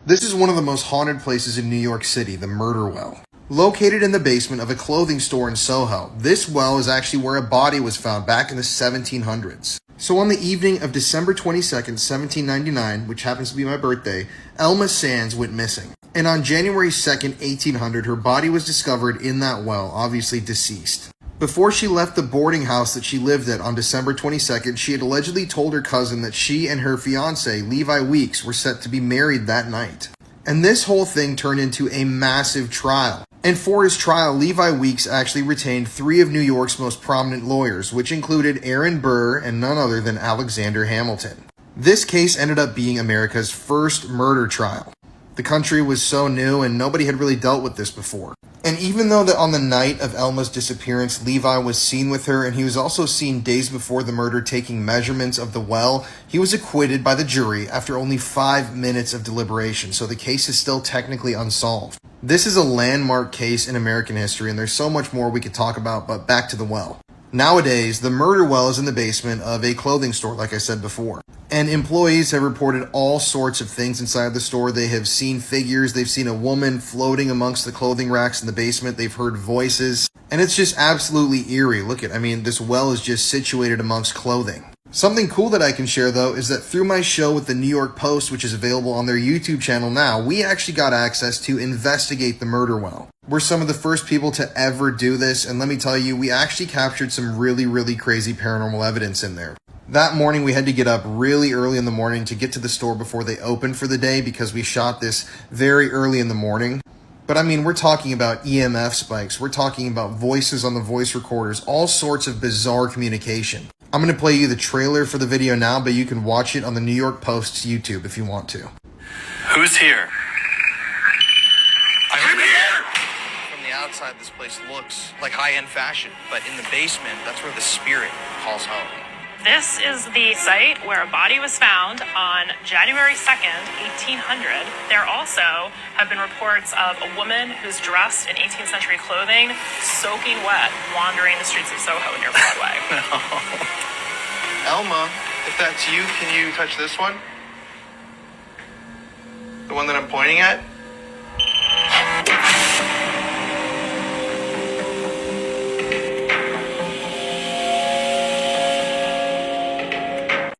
This is one of the most haunted places in New York City, the Murder Well. Located in the basement of a clothing store in Soho, this well is actually where a body was found back in the 1700s. So on the evening of December 22nd, 1799, which happens to be my birthday, Elma Sands went missing. And on January 2nd, 1800, her body was discovered in that well, obviously deceased. Before she left the boarding house that she lived at on December 22nd, she had allegedly told her cousin that she and her fiancé, Levi Weeks, were set to be married that night. And this whole thing turned into a massive trial. And for his trial, Levi Weeks actually retained 3 of New York's most prominent lawyers, which included Aaron Burr and none other than Alexander Hamilton. This case ended up being America's first murder trial. The country was so new and nobody had really dealt with this before. And even though that on the night of Elma's disappearance, Levi was seen with her and he was also seen days before the murder taking measurements of the well, he was acquitted by the jury after only 5 minutes of deliberation, so the case is still technically unsolved. This is a landmark case in American history and there's so much more we could talk about, but back to the well. Nowadays, the murder well is in the basement of a clothing store, like I said before. And employees have reported all sorts of things inside the store. They have seen figures, they've seen a woman floating amongst the clothing racks in the basement, they've heard voices, and it's just absolutely eerie. Look at, this well is just situated amongst clothing. Something cool that I can share though is that through my show with the New York Post, which is available on their YouTube channel now, we actually got access to investigate the murder well. We're some of the first people to ever do this, and let me tell you, we actually captured some really crazy paranormal evidence in there. That morning we had to get up really early in the morning to get to the store before they opened for the day because we shot this very early in the morning. But we're talking about EMF spikes, we're talking about voices on the voice recorders, all sorts of bizarre communication. I'm going to play you the trailer for the video now, but you can watch it on the New York Post's YouTube if you want to. Who's here? I'm here! From the outside, this place looks like high-end fashion, but in the basement, that's where the spirit calls home. This is the site where a body was found on January 2nd, 1800. There also have been reports of a woman who's dressed in 18th century clothing, soaking wet, wandering the streets of Soho near Broadway. No. Elma, if that's you, can you touch this one? The one that I'm pointing at?